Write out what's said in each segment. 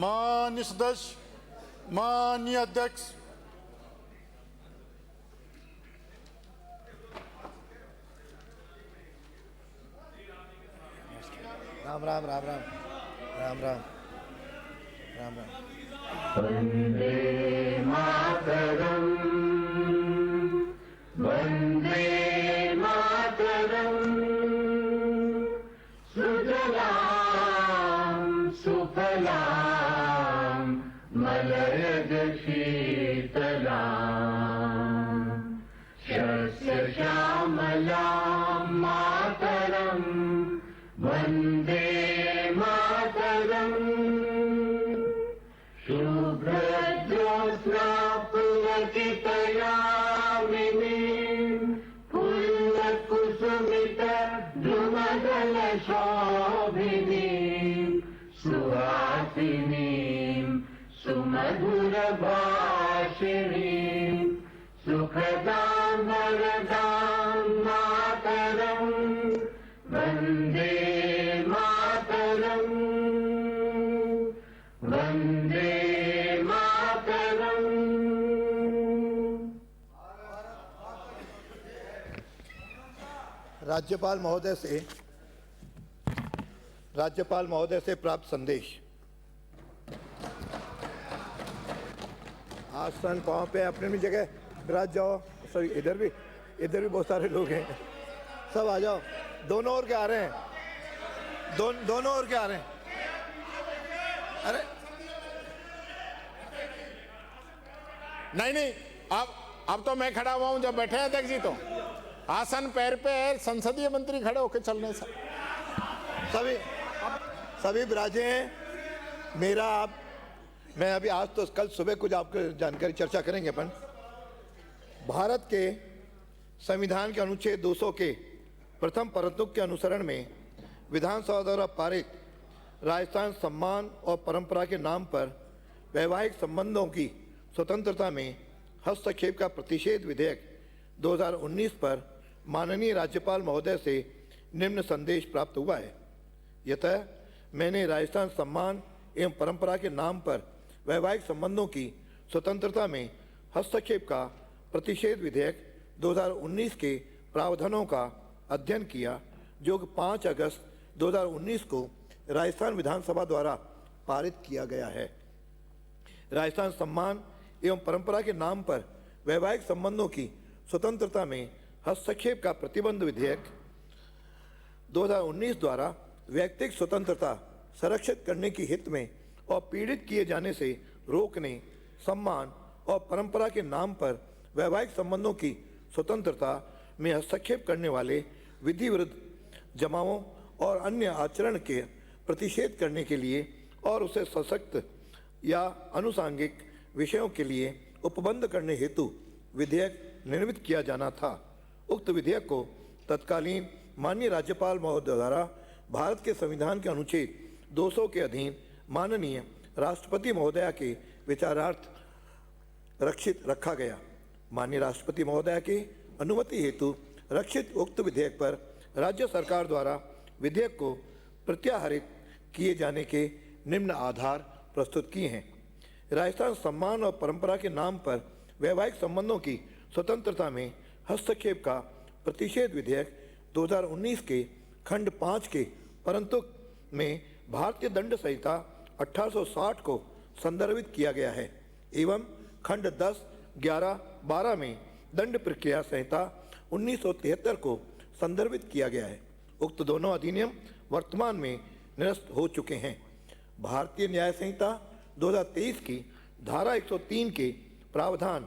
माननीय सदस्य, माननीय अध्यक्ष, राम राम राम राम राम राम राम राम। वंदे मातरम, वंदे मातरम, सुजलाम सुफलाम मलयज शीतलाम, शस्य श्यामलाम मातरम, वंदे मातरम। शुभ्रज्योत्स्ना पुलकितयामिनीं, फुल्लकुसुमितद्रुमदलशोभिनीं, सुहासिनीं सुमधुरभाषिणीं, सुखदां वरदां मातरं, वन्दे मातरं, वन्दे मातरं। राज्यपाल महोदय से प्राप्त संदेश। आसन पाँव पे अपने अपनी जगह विराज जाओ। सॉरी, इधर भी बहुत सारे लोग हैं, सब आ जाओ। दोनों ओर के आ रहे हैं, दोनों ओर के आ रहे हैं। अरे नहीं, अब तो मैं खड़ा हुआ हूं, जब बैठे हैं अध्यक्ष जी तो आसन पैर पे है, संसदीय मंत्री खड़े होके चलने से सभी विराजे हैं। मैं अभी आज तो कल सुबह कुछ आपको जानकारी चर्चा करेंगे अपन। भारत के संविधान के अनुच्छेद 200 के प्रथम परंतुक के अनुसरण में विधानसभा द्वारा पारित राजस्थान सम्मान और परंपरा के नाम पर वैवाहिक संबंधों की स्वतंत्रता में हस्तक्षेप का प्रतिषेध विधेयक 2019 पर माननीय राज्यपाल महोदय से निम्न संदेश प्राप्त हुआ है। यतः मैंने राजस्थान सम्मान एवं परंपरा के नाम पर वैवाहिक संबंधों की स्वतंत्रता में हस्तक्षेप का प्रतिषेध विधेयक 2019 के प्रावधानों का अध्ययन किया, जो 5 अगस्त 2019 को राजस्थान विधानसभा द्वारा पारित किया गया है। राजस्थान सम्मान एवं परंपरा के नाम पर वैवाहिक संबंधों की स्वतंत्रता में हस्तक्षेप का प्रतिबंध विधेयक 2019 द्वारा व्यक्तिगत स्वतंत्रता संरक्षित करने की हित में और पीड़ित किए जाने से रोकने, सम्मान और परंपरा के नाम पर वैवाहिक संबंधों की स्वतंत्रता में हस्तक्षेप करने वाले विधि विरुद्ध जमावों और अन्य आचरण के प्रतिषेध करने के लिए और उसे सशक्त या अनुसांगिक विषयों के लिए उपबंध करने हेतु विधेयक निर्मित किया जाना था। उक्त विधेयक को तत्कालीन माननीय राज्यपाल महोदय द्वारा भारत के संविधान के अनुच्छेद 200 के अधीन माननीय राष्ट्रपति महोदया के विचारार्थ रखा गया। माननीय राष्ट्रपति महोदया की अनुमति हेतु रक्षित उक्त विधेयक पर राज्य सरकार द्वारा विधेयक को प्रत्याहरित किए जाने के निम्न आधार प्रस्तुत किए हैं। राजस्थान सम्मान और परंपरा के नाम पर वैवाहिक संबंधों की स्वतंत्रता में हस्तक्षेप का प्रतिषेध विधेयक 2019 के खंड 5 के परंतु में भारतीय दंड संहिता 1860 को संदर्भित किया गया है एवं खंड 10, 11, 12 में दंड प्रक्रिया संहिता 1973 को संदर्भित किया गया है। उक्त दोनों अधिनियम वर्तमान में निरस्त हो चुके हैं। भारतीय न्याय संहिता 2023 की धारा 103 के प्रावधान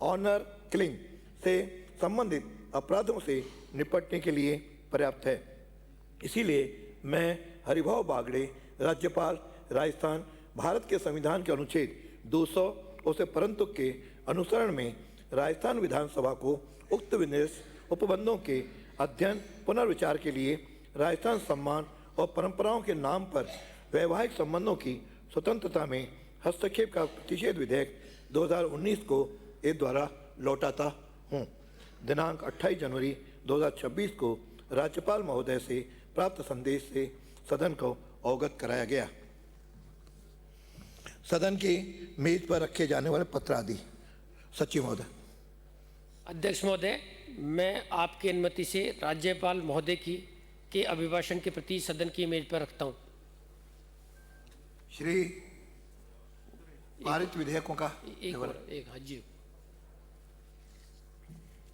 ऑनर किलिंग से संबंधित अपराधों से निपटने के लिए पर्याप्त है। इसीलिए मैं हरिभाव बागड़े, राज्यपाल राजस्थान, भारत के संविधान के अनुच्छेद 200 उसे परंतु के अनुसरण में राजस्थान विधानसभा को उक्त विनिर्देश उपबंधों के अध्ययन पुनर्विचार के लिए राजस्थान सम्मान और परंपराओं के नाम पर वैवाहिक संबंधों की स्वतंत्रता में हस्तक्षेप का प्रतिषेध विधेयक 2019 को ए द्वारा लौटाता हूँ। दिनांक 28 जनवरी 2026 को राज्यपाल महोदय से प्राप्त संदेश से सदन को अवगत कराया गया। सदन की मेज पर रखे जाने वाले पत्र आदि। सचिव महोदय। अध्यक्ष महोदय, मैं आपकी अनुमति से राज्यपाल महोदय के अभिभाषण के प्रति सदन की मेज पर रखता हूं। श्री पारित विधेयकों का एक हाँ जी।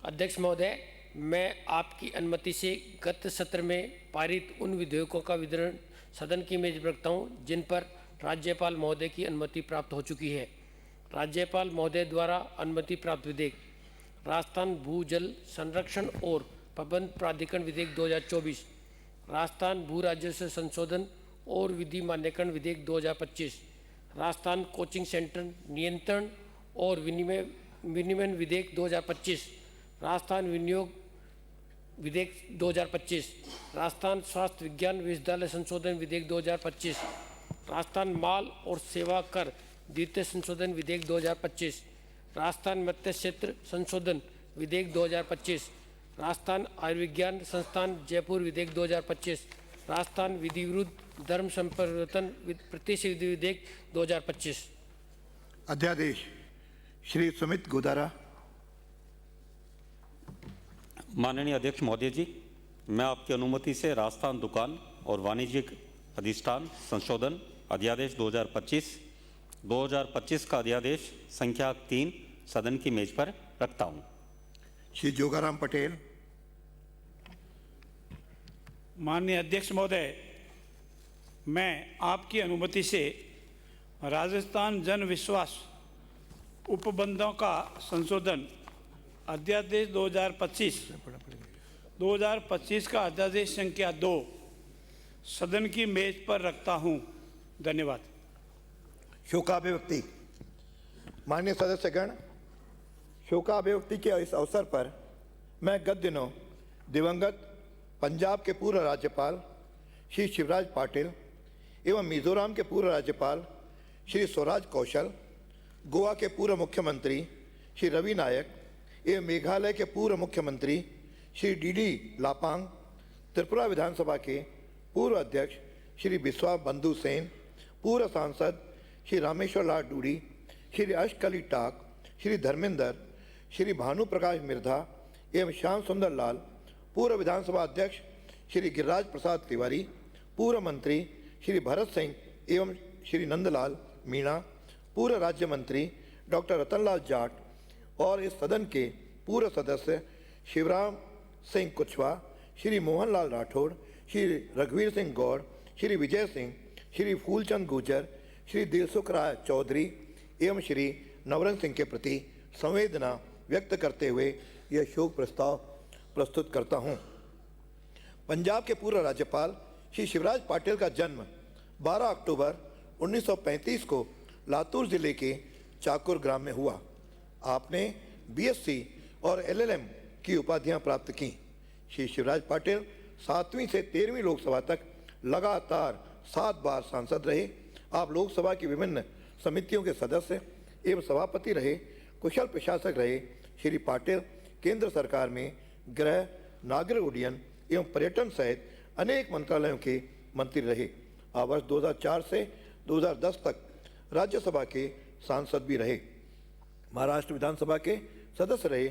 अध्यक्ष महोदय, मैं आपकी अनुमति से गत सत्र में पारित उन विधेयकों का वितरण सदन की मेज पर रखता हूं जिन पर राज्यपाल महोदय की अनुमति प्राप्त हो चुकी है। राज्यपाल महोदय द्वारा अनुमति प्राप्त विधेयक: राजस्थान भू जल संरक्षण और प्रबंध प्राधिकरण विधेयक 2024, राजस्थान भू राजस्व संशोधन और विधि मान्यकरण विधेयक 2025, राजस्थान कोचिंग सेंटर नियंत्रण और विनियमन विधेयक 2025, राजस्थान विनियोग विधेयक 2025, राजस्थान स्वास्थ्य विज्ञान विश्वविद्यालय संशोधन विधेयक 2025, राजस्थान माल और सेवा कर द्वितीय संशोधन विधेयक 2025, राजस्थान मत्स्य क्षेत्र संशोधन विधेयक 2025, राजस्थान आयुर्विज्ञान संस्थान जयपुर विधेयक 2025, राजस्थान विधि विरुद्ध धर्म संपरिवर्तन प्रतिषेध विधेयक 2025। अध्यादेश श्री सुमित गोदारा। माननीय अध्यक्ष महोदय जी, मैं आपकी अनुमति से राजस्थान दुकान और वाणिज्यिक अधिष्ठान संशोधन अध्यादेश 2025 का अध्यादेश संख्या 3 सदन की मेज पर रखता हूं। श्री जोगाराम पटेल। माननीय अध्यक्ष महोदय, मैं आपकी अनुमति से राजस्थान जन विश्वास उपबंधों का संशोधन अध्यादेश 2025 का अध्यादेश संख्या 2 सदन की मेज पर रखता हूं। धन्यवाद। शोकाभिव्यक्ति। माननीय सदस्यगण, शोकाभिव्यक्ति के इस अवसर पर मैं गत दिनों दिवंगत पंजाब के पूर्व राज्यपाल श्री शिवराज पाटिल एवं मिजोरम के पूर्व राज्यपाल श्री स्वराज कौशल, गोवा के पूर्व मुख्यमंत्री श्री रवि नायक एवं मेघालय के पूर्व मुख्यमंत्री श्री डी लापांग, त्रिपुरा विधानसभा के पूर्व अध्यक्ष श्री बिस्वा बंधु सेन, पूर्व सांसद श्री रामेश्वर लाल डूडी, श्री अशकली टाक, श्री धर्मेंद्र, श्री भानु प्रकाश मिर्धा एवं श्याम सुंदर लाल, पूर्व विधानसभा अध्यक्ष श्री गिरिराज प्रसाद तिवारी, पूर्व मंत्री श्री भरत सिंह एवं श्री नंदलाल मीणा, पूर्व राज्य मंत्री डॉक्टर रतनलाल जाट और इस सदन के पूर्व सदस्य शिवराम सिंह कुशवाहा, श्री मोहनलाल राठौड़, श्री रघुवीर सिंह गौड़, श्री विजय सिंह, श्री फूलचंद गुर्जर, श्री दिलसुख राय चौधरी एवं श्री नवरंग सिंह के प्रति संवेदना व्यक्त करते हुए यह शोक प्रस्ताव प्रस्तुत करता हूं। पंजाब के पूर्व राज्यपाल श्री शिवराज पाटिल का जन्म 12 अक्टूबर 1935 को लातूर जिले के चाकुर ग्राम में हुआ। आपने बीएससी और एलएलएम की उपाधियां प्राप्त की। श्री शिवराज पाटिल 7वीं से 13वीं लोकसभा तक लगातार 7 बार सांसद रहे। आप लोकसभा की विभिन्न समितियों के सदस्य एवं सभापति रहे, कुशल प्रशासक रहे। श्री पाटिल केंद्र सरकार में गृह, नागरिक उड्डयन एवं पर्यटन सहित अनेक मंत्रालयों के मंत्री रहे। आप वर्ष 2004 से 2010 तक राज्यसभा के सांसद भी रहे। महाराष्ट्र विधानसभा के सदस्य रहे।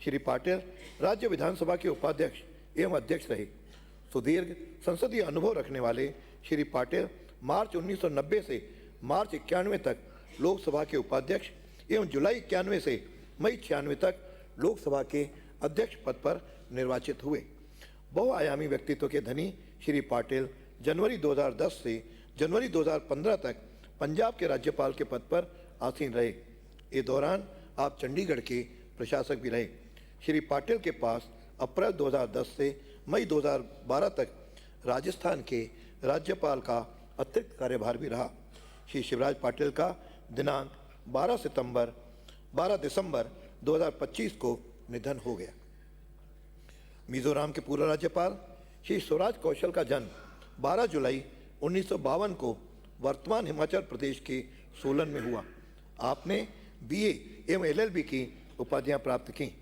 श्री पाटिल राज्य विधानसभा के उपाध्यक्ष एवं अध्यक्ष रहे। सुदीर्घ संसदीय अनुभव रखने वाले श्री पाटिल मार्च 1990 से मार्च 91 तक लोकसभा के उपाध्यक्ष एवं जुलाई 91 से मई 96 तक लोकसभा के अध्यक्ष पद पर निर्वाचित हुए। बहुआयामी व्यक्तित्व के धनी श्री पाटिल जनवरी 2010 से जनवरी 2015 तक पंजाब के राज्यपाल के पद पर आसीन रहे। इस दौरान आप चंडीगढ़ के प्रशासक भी रहे। श्री पाटिल के पास अप्रैल 2010 से मई 2012 तक राजस्थान के राज्यपाल का अतिरिक्त कार्यभार भी रहा। श्री शिवराज पाटिल का दिनांक 12 दिसंबर 2025 को निधन हो गया। मिजोरम के पूर्व राज्यपाल श्री स्वराज कौशल का जन्म 12 जुलाई 1952 को वर्तमान हिमाचल प्रदेश के सोलन में हुआ। आपने बीए एवं एलएलबी की उपाधियां प्राप्त की।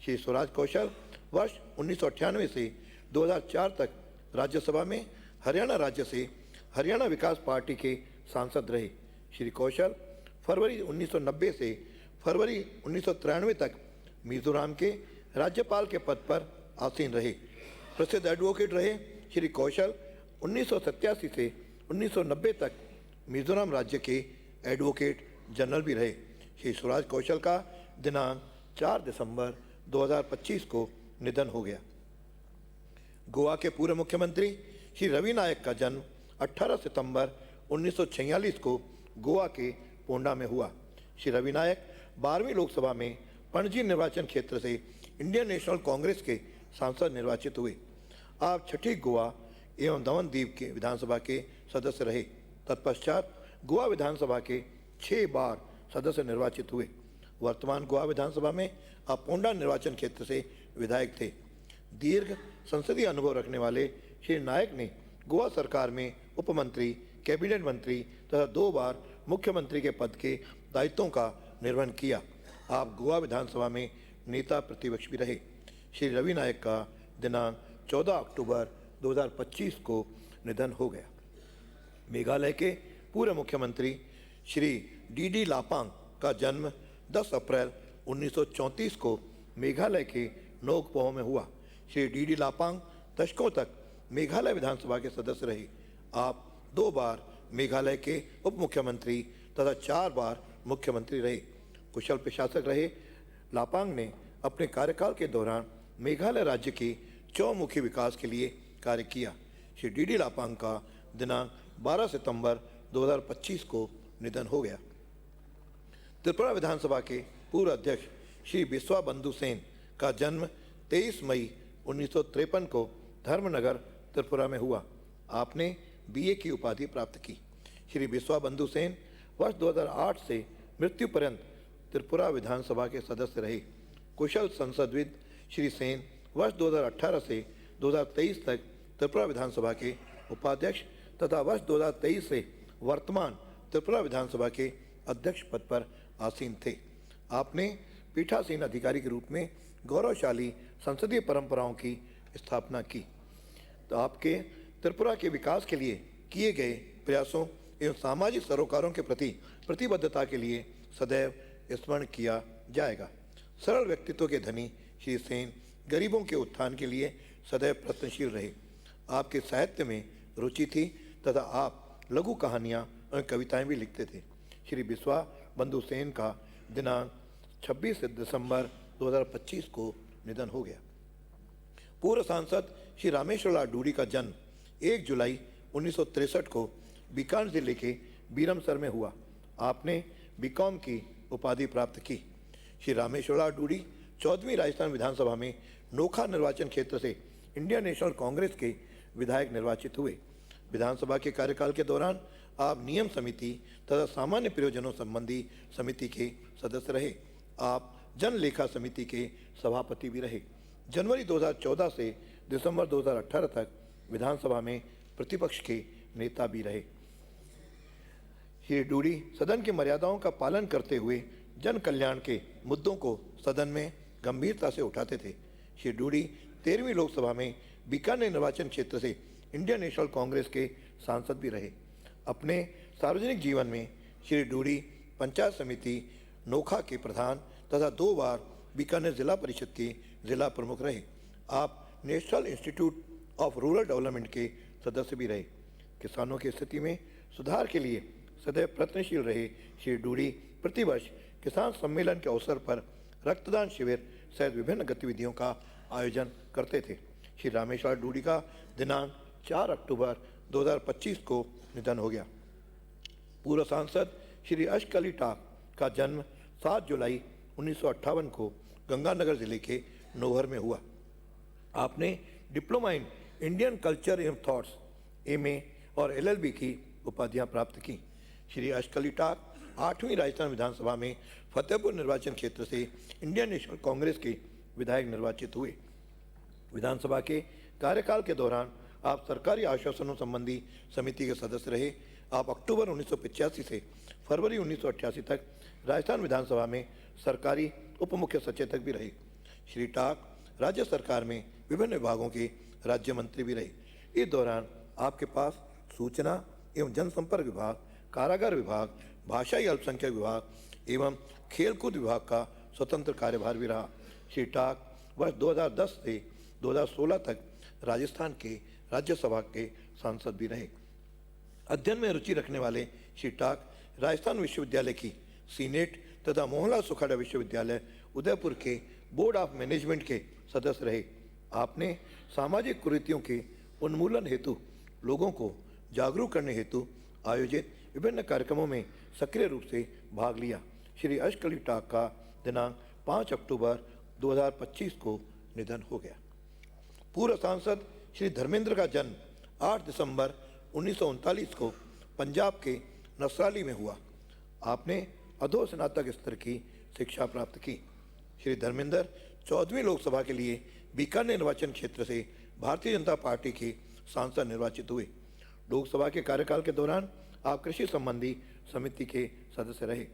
श्री स्वराज कौशल वर्ष 1998 से 2004 तक राज्यसभा में हरियाणा राज्य से हरियाणा विकास पार्टी के सांसद रहे। श्री कौशल फरवरी 1990 से फरवरी 1993 तक मिजोरम के राज्यपाल के पद पर आसीन रहे। प्रसिद्ध एडवोकेट रहे श्री कौशल 1987 से 1990 तक मिजोरम राज्य के एडवोकेट जनरल भी रहे। श्री सुराज कौशल का दिनांक 4 दिसंबर 2025 को निधन हो गया। गोवा के पूर्व मुख्यमंत्री श्री रवि नायक का जन्म 18 सितंबर 1946 को गोवा के पोंडा में हुआ। श्री रवि नायक 12वीं लोकसभा में पणजी निर्वाचन क्षेत्र से इंडियन नेशनल कांग्रेस के सांसद निर्वाचित हुए। आप छठी गोवा एवं दमन द्वीप के विधानसभा के सदस्य रहे। तत्पश्चात गोवा विधानसभा के 6 बार सदस्य निर्वाचित हुए। वर्तमान गोवा विधानसभा में आप पोंडा निर्वाचन क्षेत्र से विधायक थे। दीर्घ संसदीय अनुभव रखने वाले श्री नायक ने गोवा सरकार में उप मंत्री, कैबिनेट मंत्री तथा 2 बार मुख्यमंत्री के पद के दायित्वों का निर्वहन किया। आप गोवा विधानसभा में नेता प्रतिपक्ष भी रहे। श्री रवि नायक का दिनांक 14 अक्टूबर 2025 को निधन हो गया। मेघालय के पूर्व मुख्यमंत्री श्री डी लापांग का जन्म 10 अप्रैल 1934 को मेघालय के नोकपोह में हुआ। श्री डी लापांग दशकों तक मेघालय विधानसभा के सदस्य रहे। आप 2 बार मेघालय के उप मुख्यमंत्री तथा 4 बार मुख्यमंत्री रहे। कुशल प्रशासक रहे लापांग ने अपने कार्यकाल के दौरान मेघालय राज्य के चौमुखी विकास के लिए कार्य किया। श्री डी लापांग का दिनांक 12 सितंबर 2025 को निधन हो गया। त्रिपुरा विधानसभा के पूर्व अध्यक्ष श्री बिस्वा बंधु सेन का जन्म 23 मई 1953 को धर्मनगर त्रिपुरा में हुआ। आपने बीए की उपाधि प्राप्त की। श्री बिस्वा बंधु सेन वर्ष 2008 से मृत्यु पर्यंत त्रिपुरा विधानसभा के सदस्य रहे। कुशल संसदविद श्री सेन वर्ष 2018 से 2023 तक त्रिपुरा विधानसभा के उपाध्यक्ष तथा वर्ष 2023 से वर्तमान त्रिपुरा विधानसभा के अध्यक्ष पद पर आसीन थे। आपने पीठासीन अधिकारी के रूप में गौरवशाली संसदीय परंपराओं की स्थापना की। तो आपके त्रिपुरा के विकास के लिए किए गए प्रयासों एवं सामाजिक सरोकारों के प्रति प्रतिबद्धता के लिए सदैव स्मरण किया जाएगा। सरल व्यक्तित्व के धनी श्री सेन गरीबों के उत्थान के लिए सदैव प्रयत्नशील रहे। आपके साहित्य में रुचि थी तथा आप लघु कहानियाँ और कविताएं भी लिखते थे। श्री बिस्वा बंधु सेन का दिनांक 26 दिसंबर 2025 को निधन हो गया। पूर्व सांसद श्री रामेश्वर लाल डूडी का जन्म 1 जुलाई 1963 को बीकानेर जिले के बीरमसर में हुआ। आपने बीकॉम की उपाधि प्राप्त की। श्री रामेश्वर लाल डूडी 14वीं राजस्थान विधानसभा में नोखा निर्वाचन क्षेत्र से इंडियन नेशनल कांग्रेस के विधायक निर्वाचित हुए। विधानसभा के कार्यकाल के दौरान आप नियम समिति तथा सामान्य प्रयोजनों संबंधी समिति के सदस्य रहे। आप जन लेखा समिति के सभापति भी रहे। जनवरी 2014 से दिसंबर 2018 तक विधानसभा में प्रतिपक्ष के नेता भी रहे। श्री डूडी सदन की मर्यादाओं का पालन करते हुए जन कल्याण के मुद्दों को सदन में गंभीरता से उठाते थे। श्री डूडी 13वीं लोकसभा में बीकानेर निर्वाचन क्षेत्र से इंडियन नेशनल कांग्रेस के सांसद भी रहे। अपने सार्वजनिक जीवन में श्री डूडी पंचायत समिति नोखा के प्रधान तथा 2 बार बीकानेर जिला परिषद के जिला प्रमुख रहे। आप national institute of rural development के सदस्य भी रहे। किसानों की स्थिति में सुधार के लिए सदैव प्रयत्नशील रहे श्री डूडी प्रतिवर्ष किसान सम्मेलन के अवसर पर रक्तदान शिविर सहित विभिन्न गतिविधियों का आयोजन करते थे। श्री रामेश्वर डूडी का दिनांक 4 अक्टूबर 2025 को निधन हो गया। पूर्व सांसद श्री अशकली टाक का जन्म 7 जुलाई 1958 को गंगानगर जिले के नोहर में हुआ। आपने diploma in Indian culture and thoughts MA और एलएलबी की उपाधियां प्राप्त की। श्री अशकली टाक 8वीं राजस्थान विधानसभा में फतेहपुर निर्वाचन क्षेत्र से इंडियन नेशनल कांग्रेस के विधायक निर्वाचित हुए। विधानसभा के कार्यकाल के दौरान आप सरकारी आश्वासनों संबंधी समिति के सदस्य रहे। आप अक्टूबर 1985 से फरवरी 1988 तक राजस्थान विधानसभा में सरकारी उप मुख्य सचेतक भी रहे। श्री टाक राज्य सरकार में विभिन्न विभागों के राज्य मंत्री भी रहे। इस दौरान आपके पास सूचना एवं जनसंपर्क विभाग, कारागार विभाग, भाषाई अल्पसंख्यक विभाग एवं खेलकूद विभाग का स्वतंत्र कार्यभार भी रहा। श्री टाक वर्ष 2010 से 2016 तक राजस्थान के राज्यसभा के सांसद भी रहे। अध्ययन में रुचि रखने वाले श्री टाक राजस्थान विश्वविद्यालय की सीनेट तथा मोहनलाल सुखाड़ा विश्वविद्यालय उदयपुर के बोर्ड ऑफ मैनेजमेंट के सदस्य रहे। आपने सामाजिक कुरीतियों के उन्मूलन हेतु लोगों को जागरूक करने हेतु आयोजित विभिन्न कार्यक्रमों में सक्रिय रूप से भाग लिया। श्री अशकली टाक का दिनांक 5 अक्टूबर 2025 को निधन हो गया। पूर्व सांसद श्री धर्मेंद्र का जन्म 8 दिसंबर 1939 को पंजाब के नसराली में हुआ। आपने अधो स्नातक स्तर की शिक्षा प्राप्त की। श्री धर्मेंद्र 14वीं लोकसभा के लिए बीकानेर निर्वाचन क्षेत्र से भारतीय जनता पार्टी के सांसद निर्वाचित हुए। लोकसभा के कार्यकाल के दौरान आप कृषि संबंधी समिति के सदस्य रहे।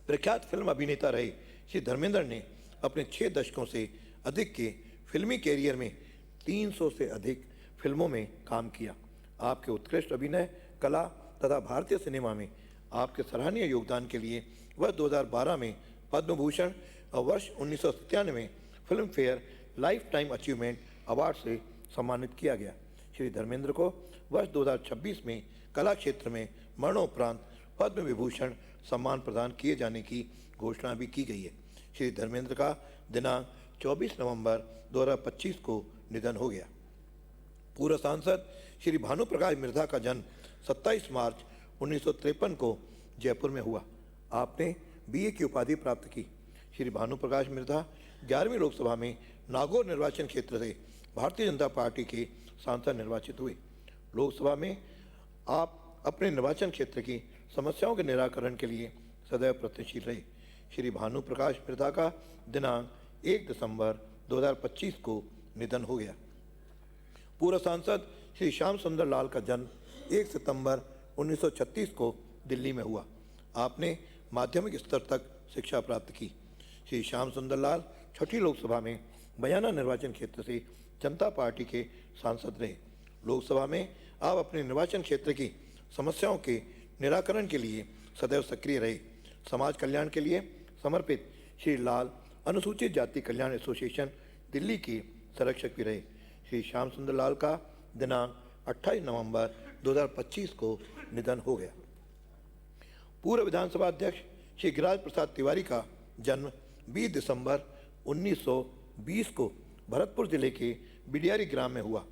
प्रख्यात फिल्म अभिनेता रहे श्री धर्मेंद्र ने अपने 6 दशकों से अधिक के फिल्मी कैरियर में 300 से अधिक फिल्मों में काम किया। आपके उत्कृष्ट अभिनय कला तथा भारतीय सिनेमा में आपके सराहनीय योगदान के लिए वर्ष 2012 में पद्म भूषण और वर्ष 1997 में film fair life time achievement award से सम्मानित किया गया। श्री धर्मेंद्र को वर्ष 2026 में कला क्षेत्र में मरणोपरांत पद्म विभूषण सम्मान प्रदान किए जाने की घोषणा भी की गई है। श्री धर्मेंद्र का दिनांक 24 नवंबर 2025 को निधन हो गया। पूर्व सांसद श्री भानु प्रकाश मिर्धा का जन्म 27 मार्च 1953 को जयपुर में हुआ। आपने बीए की उपाधि प्राप्त की। श्री भानु प्रकाश मिर्धा 11वीं लोकसभा में नागौर निर्वाचन क्षेत्र से भारतीय जनता पार्टी के सांसद निर्वाचित हुए। लोकसभा में आप अपने निर्वाचन क्षेत्र की समस्याओं के निराकरण के लिए सदैव प्रयत्नशील रहे। श्री भानु प्रकाश मिर्धा का दिनांक 1 दिसंबर 2025 को निधन हो गया। पूर्व सांसद श्री श्याम सुंदर लाल का जन्म 1 सितंबर 1936 को दिल्ली में हुआ। आपने माध्यमिक स्तर तक शिक्षा प्राप्त की। श्री श्याम सुंदर लाल 6ठी लोकसभा में बयाना निर्वाचन क्षेत्र से जनता पार्टी के सांसद रहे। लोकसभा में आप अपने निर्वाचन क्षेत्र की समस्याओं के निराकरण के लिए सदैव सक्रिय रहे। समाज कल्याण के लिए समर्पित श्री लाल अनुसूचित जाति कल्याण एसोसिएशन दिल्ली के संरक्षक भी रहे। श्री श्याम सुंदर लाल का दिनांक 28 नवंबर 2025 को निधन हो गया। पूर्व विधानसभा अध्यक्ष श्री गिरिराज प्रसाद तिवारी का जन्म 20 दिसंबर 1920 को भरतपुर जिले के बिडियारी ग्राम में हुआ।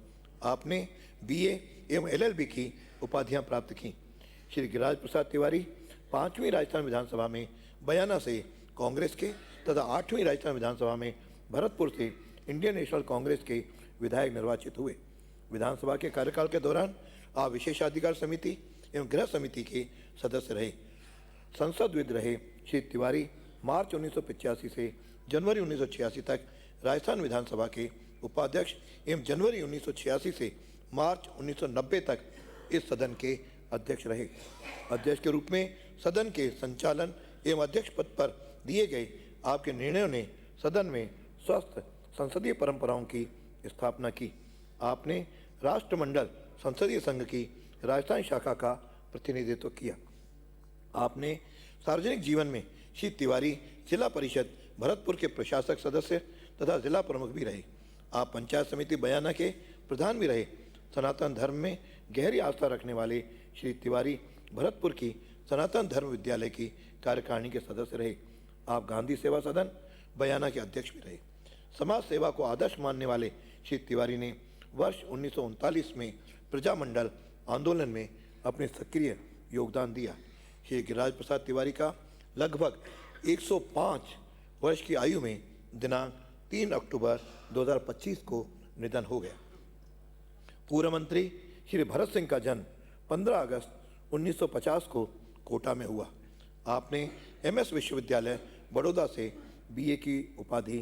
आपने बीए एवं एलएलबी की उपाधियां प्राप्त की। श्री गिरिराज प्रसाद तिवारी 5वीं राजस्थान विधानसभा में बयाना से कांग्रेस के तथा 8वीं राजस्थान विधानसभा में भरतपुर से इंडियन नेशनल कांग्रेस के विधायक निर्वाचित हुए। विधानसभा के कार्यकाल के दौरान आप विशेषाधिकार समिति एवं गृह समिति के सदस्य रहे। संसदविद रहे श्री तिवारी मार्च 1985 से जनवरी 1986 तक राजस्थान विधानसभा के उपाध्यक्ष एवं जनवरी 1986 से मार्च 1990 तक इस सदन के अध्यक्ष रहे। अध्यक्ष के रूप में सदन के संचालन एवं अध्यक्ष पद पर दिए गए आपके निर्णयों ने सदन में स्वस्थ संसदीय परंपराओं की स्थापना की। आपने राष्ट्रमंडल संसदीय संघ की राजस्थान शाखा का प्रतिनिधित्व किया। आपने सार्वजनिक जीवन में श्री तिवारी जिला परिषद भरतपुर के प्रशासक सदस्य तथा जिला प्रमुख भी रहे। आप पंचायत समिति बयाना के प्रधान भी रहे। सनातन धर्म में गहरी आस्था रखने वाले श्री तिवारी भरतपुर की सनातन धर्म विद्यालय की कार्यकारिणी के सदस्य रहे। आप गांधी सेवा सदन बयाना के अध्यक्ष भी रहे। समाज सेवा को आदर्श मानने वाले श्री तिवारी ने वर्ष 1939 में प्रजामंडल आंदोलन में अपने सक्रिय योगदान दिया। श्री गिरिराज प्रसाद तिवारी का लगभग 105 वर्ष की आयु में दिनांक 3 अक्टूबर 2025 को निधन हो गया। पूर्व मंत्री श्री भरत सिंह का जन्म 15 अगस्त 1950 को कोटा में हुआ। आपने एमएस विश्वविद्यालय बड़ौदा से बीए की उपाधि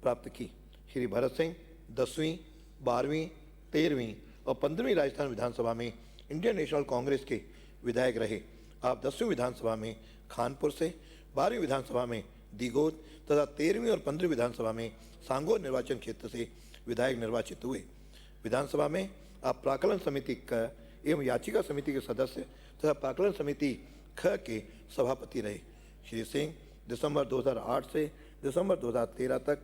प्राप्त की। श्री भरत सिंह 10वीं, 12वीं, 13वीं और 15वीं राजस्थान विधानसभा में इंडियन नेशनल कांग्रेस के विधायक रहे। आप 10वीं विधानसभा में खानपुर से, 12वीं विधानसभा में दीगोद तथा 13वीं और 15वीं विधानसभा में सांगोर निर्वाचन क्षेत्र से विधायक निर्वाचित हुए। विधानसभा में आप प्राक्कलन समिति का एवं याचिका समिति के सदस्य तथा प्राक्कलन समिति ख के सभापति रहे। श्री सिंह दिसंबर 2008 से दिसंबर 2013 तक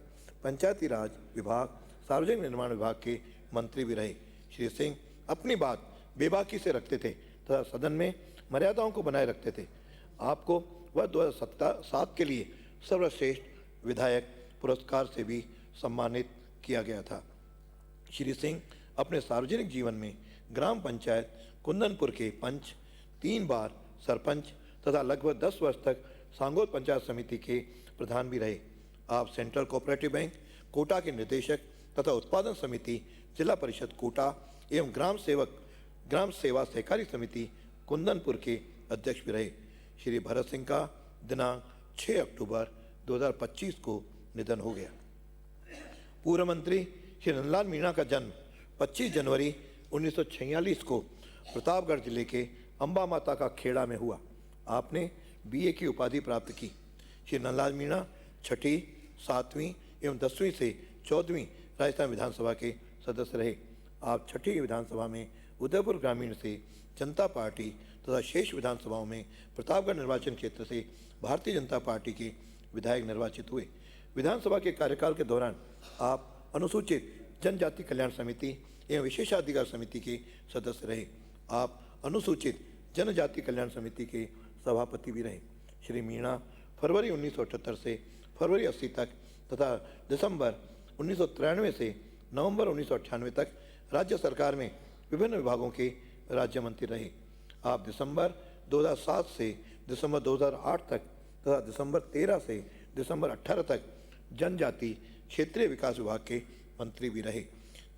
पंचायती राज विभाग, सार्वजनिक निर्माण विभाग के मंत्री भी रहे। श्री सिंह अपनी बात बेबाकी से रखते थे तथा सदन में मर्यादाओं को बनाए रखते थे। आपको वह 2007 के लिए सर्वश्रेष्ठ विधायक पुरस्कार से भी सम्मानित किया गया था। श्री सिंह अपने सार्वजनिक जीवन में ग्राम पंचायत कुंदनपुर के पंच, 3 बार सरपंच तथा लगभग 10 वर्ष तक सांगोद पंचायत समिति के प्रधान भी रहे। आप सेंट्रल कोऑपरेटिव बैंक कोटा के निदेशक तथा उत्पादन समिति जिला परिषद कोटा एवं ग्राम सेवा सहकारी समिति कुंदनपुर के अध्यक्ष भी रहे। श्री भरत सिंह का दिनांक 6 अक्टूबर 2025 को निधन हो गया। पूर्व मंत्री श्री नंदलाल मीणा का जन्म 25 जनवरी 1946 को प्रतापगढ़ जिले के अंबा माता का खेड़ा में हुआ। आपने बीए की उपाधि प्राप्त की। श्री नंदलाल मीणा 6ठी, 7वीं एवं 10वीं से 14वीं राजस्थान विधानसभा के सदस्य रहे। आप 6ठी विधानसभा में उदयपुर ग्रामीण से जनता पार्टी तथा शेष विधानसभाओं में प्रतापगढ़ निर्वाचन क्षेत्र से भारतीय जनता पार्टी के विधायक निर्वाचित हुए। विधानसभा के कार्यकाल के दौरान आप अनुसूचित जनजाति कल्याण समिति एवं विशेषाधिकार समिति के सदस्य रहे। आप अनुसूचित जनजाति कल्याण समिति के सभापति भी रहे। श्री मीणा फरवरी 1978 से फरवरी 80 तक तथा दिसंबर 1993 से नवंबर 1998 तक राज्य सरकार में विभिन्न विभागों के राज्य मंत्री रहे। आप दिसंबर 2007 से दिसंबर 2008 तक तथा दिसंबर 13 से दिसंबर 18 तक जनजाति क्षेत्रीय विकास विभाग के मंत्री भी रहे।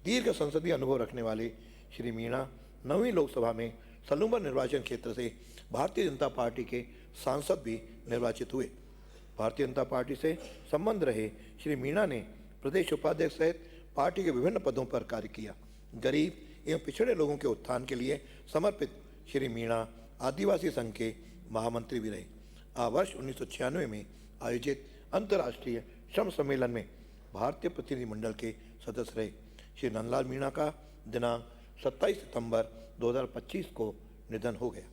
दीर्घ संसदीय अनुभव रखने वाले श्री मीणा 9वीं लोकसभा में सलूम्बर निर्वाचन क्षेत्र से भारतीय जनता पार्टी के सांसद भी निर्वाचित हुए। भारतीय जनता पार्टी से संबंध रहे श्री मीणा ने प्रदेश उपाध्यक्ष सहित पार्टी के विभिन्न पदों पर कार्य किया। गरीब एवं पिछड़े लोगों के उत्थान के लिए समर्पित श्री मीणा आदिवासी संघ के महामंत्री भी रहे। वर्ष 1996 में आयोजित अंतर्राष्ट्रीय श्रम सम्मेलन में भारतीय प्रतिनिधिमंडल के सदस्य रहे। श्री नंदलाल मीणा का दिनांक 27 सितंबर 2025 को निधन हो गया।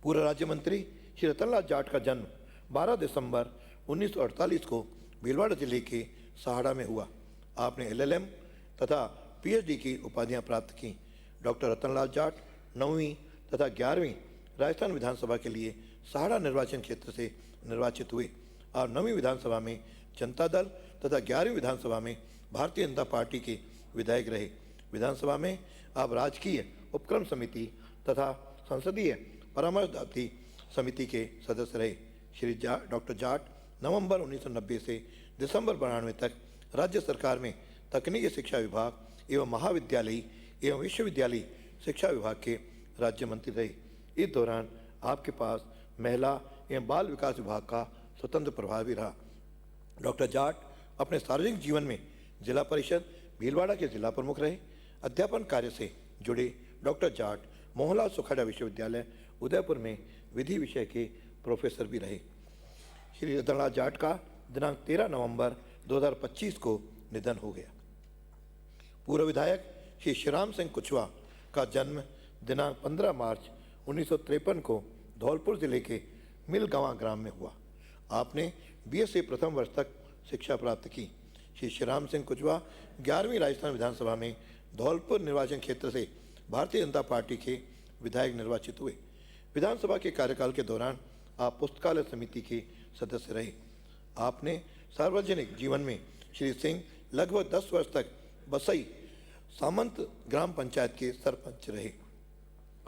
पूर्व राज्य मंत्री श्री रतनलाल जाट का जन्म 12 दिसंबर 1948 को भीलवाड़ा जिले के सहाड़ा में हुआ। आपने LLM तथा PhD की उपाधियां प्राप्त की। डॉक्टर रतनलाल जाट 9वीं तथा 11वीं राजस्थान विधानसभा के लिए सहाड़ा निर्वाचन क्षेत्र से निर्वाचित हुए और 9वीं विधानसभा में जनता दल तथा 11वीं विधानसभा में भारतीय जनता पार्टी के विधायक रहे। विधानसभा में आप राजकीय उपक्रम समिति तथा संसदीय परामर्शदात्री समिति के सदस्य रहे। श्री डॉक्टर जाट नवंबर 1990 से दिसंबर 92 तक राज्य सरकार में तकनीकी शिक्षा विभाग एवं महाविद्यालयी एवं विश्वविद्यालय शिक्षा विभाग के राज्य मंत्री रहे। इस दौरान आपके पास महिला एवं बाल विकास विभाग का स्वतंत्र प्रभार भी रहा। डॉक्टर जाट अपने सार्वजनिक जीवन में जिला परिषद भीलवाड़ा के जिला प्रमुख रहे। अध्यापन कार्य से जुड़े डॉक्टर जाट मोहनलाल सुखाड़ा विश्वविद्यालय उदयपुर में विधि विषय के प्रोफेसर भी रहे। श्री रतनलाल जाट का दिनांक 13 नवंबर 2025 को निधन हो गया। पूर्व विधायक श्री श्रीराम सिंह कुशवाहा का जन्म दिनांक 15 मार्च 1953 को धौलपुर जिले के मिलगांवा ग्राम में हुआ। आपने BSc प्रथम वर्ष तक शिक्षा प्राप्त की। श्री श्रीराम सिंह कुशवाहा 11वीं राजस्थान विधानसभा में धौलपुर निर्वाचन क्षेत्र से भारतीय जनता पार्टी के विधायक निर्वाचित हुए। विधानसभा के कार्यकाल के दौरान आप पुस्तकालय समिति के सदस्य रहे। आपने सार्वजनिक जीवन में श्री सिंह लगभग 10 वर्ष तक बसई सामंत ग्राम पंचायत के सरपंच रहे।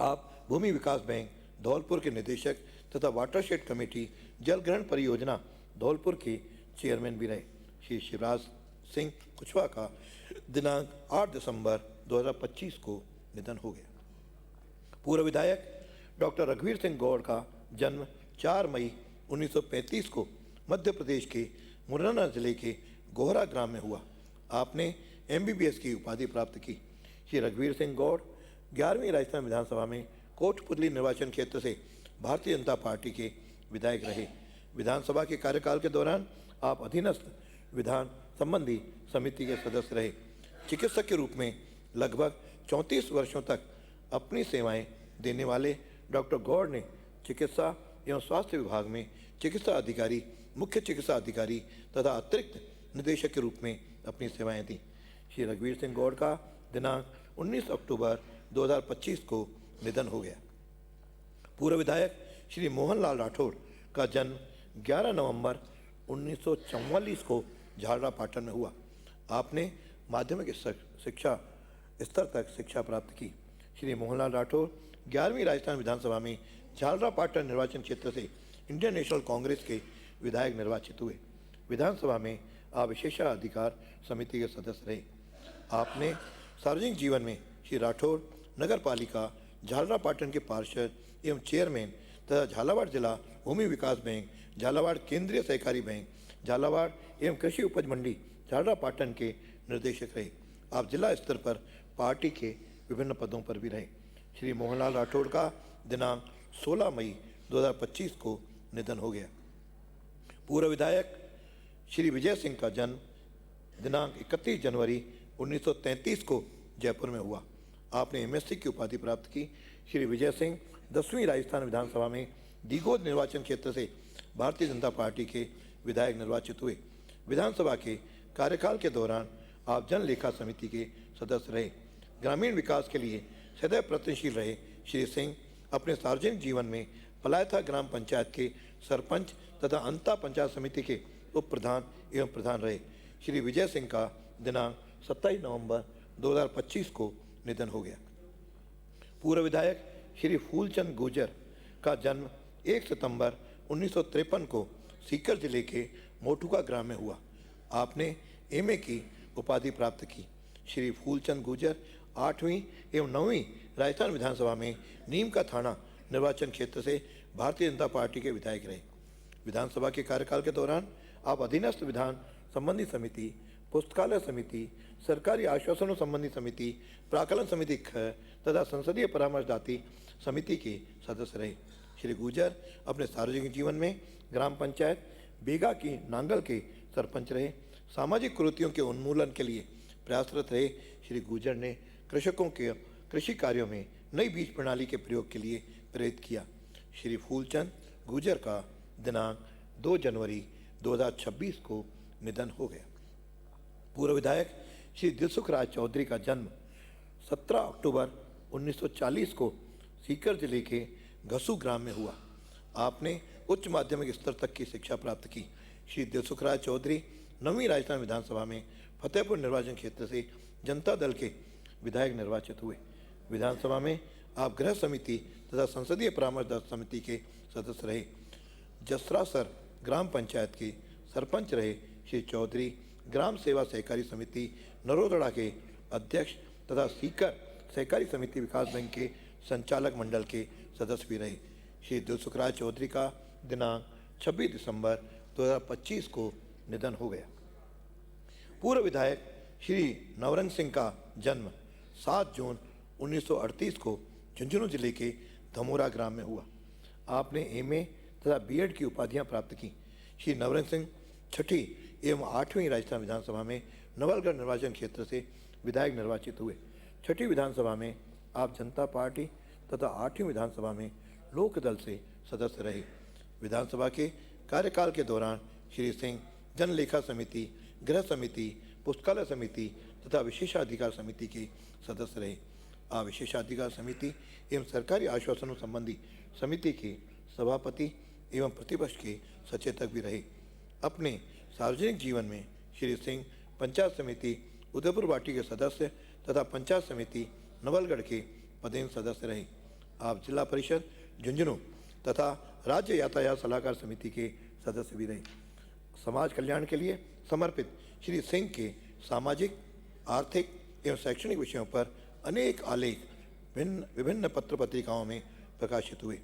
आप भूमि विकास बैंक धौलपुर के निदेशक तथा वाटरशेड कमेटी जल ग्रहण परियोजना धौलपुर के चेयरमैन भी रहे। श्री शिवराज सिंह कुशवाहा का दिनांक 8 दिसंबर 2025 को निधन हो गया। पूर्व विधायक डॉक्टर रघुवीर सिंह गौड़ का जन्म 4 मई 1935 को मध्य प्रदेश के मुरैना जिले के गोहरा ग्राम में हुआ। आपने MBBS की उपाधि प्राप्त की। श्री रघुवीर सिंह गौड़ 11वीं राजस्थान विधानसभा में कोटपुतली निर्वाचन क्षेत्र से भारतीय जनता पार्टी के विधायक रहे। विधानसभा के कार्यकाल के दौरान आप अधीनस्थ विधान संबंधी समिति के सदस्य रहे। चिकित्सक के रूप में लगभग 34 वर्षों तक अपनी सेवाएं देने वाले डॉक्टर गौड़ ने चिकित्सा एवं स्वास्थ्य विभाग में चिकित्सा अधिकारी, मुख्य चिकित्सा अधिकारी तथा अतिरिक्त निदेशक के रूप में अपनी सेवाएं दी। श्री रघुवीर सिंह गौड़ का दिनांक 19 अक्टूबर 2025 को निधन हो गया। पूर्व विधायक श्री मोहनलाल राठौड़ का जन्म 11 नवंबर 1944 को झालरा पाटन में हुआ। आपने माध्यमिक शिक्षा स्तर तक शिक्षा प्राप्त की। श्री मोहनलाल राठौड़ 11वीं राजस्थान विधानसभा में झालरा पाटन निर्वाचन क्षेत्र से इंडियन नेशनल कांग्रेस के विधायक निर्वाचित हुए। विधानसभा में आप विशेषाधिकार समिति के सदस्य रहे। आपने सार्वजनिक जीवन में श्री राठौड़ नगर पालिका झालरा पाटन के पार्षद एवं चेयरमैन तथा झालावाड़ जिला भूमि विकास बैंक, झालावाड़ केंद्रीय सहकारी बैंक, झालावाड़ एवं कृषि उपज मंडी झालरा पाटन के निर्देशक रहे। आप जिला स्तर पर पार्टी के विभिन्न पदों पर भी रहे। श्री मोहनलाल राठौड़ का दिनांक 16 मई 2025 को निधन हो गया। पूर्व विधायक श्री विजय सिंह का जन्म दिनांक 31 जनवरी 1933 को जयपुर में हुआ। आपने एमएससी की उपाधि प्राप्त की। श्री विजय सिंह 10वीं राजस्थान विधानसभा में दीगोद निर्वाचन क्षेत्र से भारतीय जनता पार्टी के विधायक निर्वाचित हुए। विधानसभा के कार्यकाल के दौरान आप जन लेखा समिति के सदस्य रहे। ग्रामीण विकास के लिए सदैव प्रयत्नशील रहे। श्री सिंह अपने सार्वजनिक जीवन में पलायथा ग्राम पंचायत के सरपंच तथा अंता पंचायत समिति के उप प्रधान एवं प्रधान रहे। श्री विजय सिंह का दिनांक 27 नवंबर 2025 को निधन हो गया। पूर्व विधायक श्री फूलचंद गुर्जर का जन्म 1 सितंबर 1953 को सीकर जिले के मोटुका ग्राम में हुआ। आपने एमए की उपाधि प्राप्त की। श्री फूलचंद गुर्जर 8वीं एवं 9वीं राजस्थान विधानसभा में नीम का थाना निर्वाचन क्षेत्र से भारतीय जनता पार्टी के विधायक रहे। विधानसभा के कार्यकाल के दौरान आप अधीनस्थ विधान संबंधी समिति, पुस्तकालय समिति, सरकारी आश्वासनों संबंधी समिति, प्राकलन समिति ख तथा संसदीय परामर्शदात्री समिति के सदस्य रहे। श्री गुर्जर अपने सार्वजनिक जीवन में ग्राम पंचायत बेगा की नांगल के सरपंच रहे। सामाजिक कुरीतियों के उन्मूलन के लिए प्रयासरत रहे। श्री गुर्जर ने कृषकों के कृषि कार्यों में नई बीज प्रणाली के प्रयोग के लिए प्रेरित किया। श्री फूलचंद गुर्जर का दिनांक 2 जनवरी 2026 को निधन हो गया। पूर्व विधायक श्री दिलसुख राज चौधरी का जन्म 17 अक्टूबर 1940 को सीकर जिले के घसू ग्राम में हुआ। आपने उच्च माध्यमिक स्तर तक की शिक्षा प्राप्त की। श्री दिलसुख राज चौधरी 9वीं राजस्थान विधानसभा में फतेहपुर निर्वाचन क्षेत्र से जनता दल के विधायक निर्वाचित हुए। विधानसभा में आप गृह समिति तथा संसदीय परामर्शदाता समिति के सदस्य रहे। जसरासर ग्राम पंचायत के सरपंच रहे। श्री चौधरी ग्राम सेवा सहकारी समिति नरोदड़ा के अध्यक्ष तथा सीकर सहकारी समिति विकास बैंक के संचालक मंडल के सदस्य भी रहे। श्री दिलसुख राज चौधरी का दिनांक 26 दिसंबर 2025 को निधन हो गया। पूर्व विधायक श्री नवरंग सिंह का जन्म 7 जून 1938 को झुंझुनू जिले के धमोरा ग्राम में हुआ। आपने एमए तथा बीएड की उपाधियां प्राप्त की। श्री नवरंग सिंह 6ठी एवं 8वीं राजस्थान विधानसभा में नवलगढ़ निर्वाचन क्षेत्र से विधायक निर्वाचित हुए। 6ठी विधानसभा में आप जनता पार्टी तथा 8वीं विधानसभा में लोक दल से सदस्य रहे। विधानसभा के कार्यकाल के दौरान श्री सिंह जन लेखा समिति, गृह समिति, पुस्तकालय समिति तथा विशेषाधिकार समिति के सदस्य रहे। आप विशेषाधिकार समिति एवं सरकारी आश्वासनों संबंधी समिति के सभापति एवं प्रतिपक्ष के सचेतक भी रहे। अपने सार्वजनिक जीवन में श्री सिंह पंचायत समिति उदयपुर वाटी के सदस्य तथा पंचायत समिति नवलगढ़ के पदेन सदस्य रहे। आप जिला परिषद झुंझुनू तथा राज्य यातायात सलाहकार समिति के सदस्य भी रहे। समाज कल्याण के लिए समर्पित श्री सिंह के सामाजिक, आर्थिक एवं शैक्षणिक विषयों पर अनेक आलेख विभिन्न पत्र पत्रिकाओं में प्रकाशित हुए।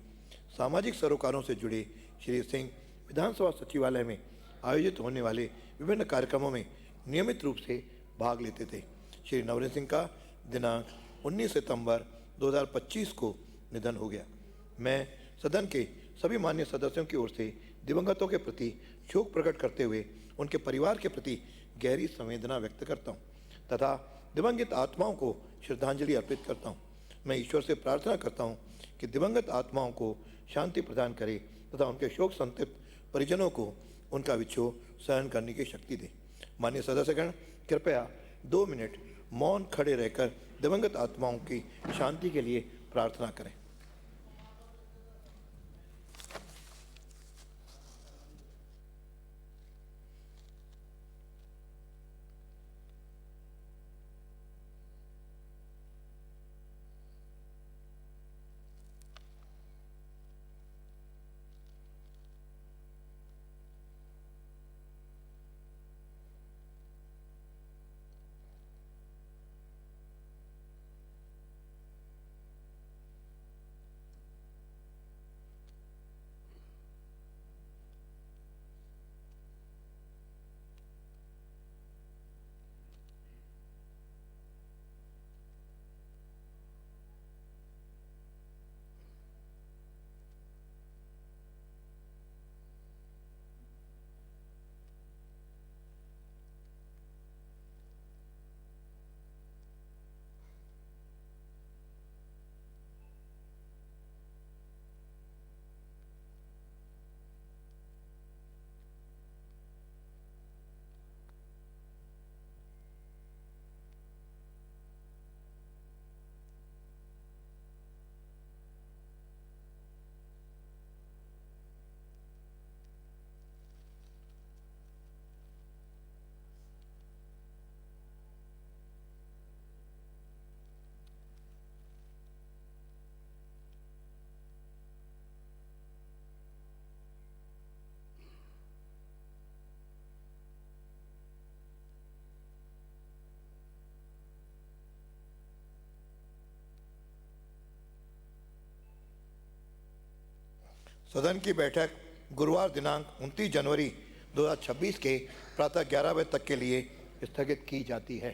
सामाजिक सरोकारों से जुड़े श्री सिंह विधानसभा सचिवालय में आयोजित होने वाले विभिन्न कार्यक्रमों में नियमित रूप से भाग लेते थे। श्री नवरंग सिंह का दिनांक 19 सितंबर 2025 को निधन हो गया। मैं सदन के सभी मान्य सदस्यों की ओर से दिवंगतों के प्रति शोक प्रकट करते हुए उनके परिवार के प्रति गहरी संवेदना व्यक्त करता हूँ तथा दिवंगत आत्माओं को श्रद्धांजलि अर्पित करता हूँ। मैं ईश्वर से प्रार्थना करता हूँ कि दिवंगत आत्माओं को शांति प्रदान करे तथा उनके शोक संतप्त परिजनों को उनका विक्षोभ सहन करने की शक्ति दे। माननीय सदस्यगण, कृपया 2 मिनट मौन खड़े रहकर दिवंगत आत्माओं की शांति के लिए प्रार्थना करें। सदन की बैठक गुरुवार दिनांक 29 जनवरी 2026 के प्रातः 11 बजे तक के लिए स्थगित की जाती है।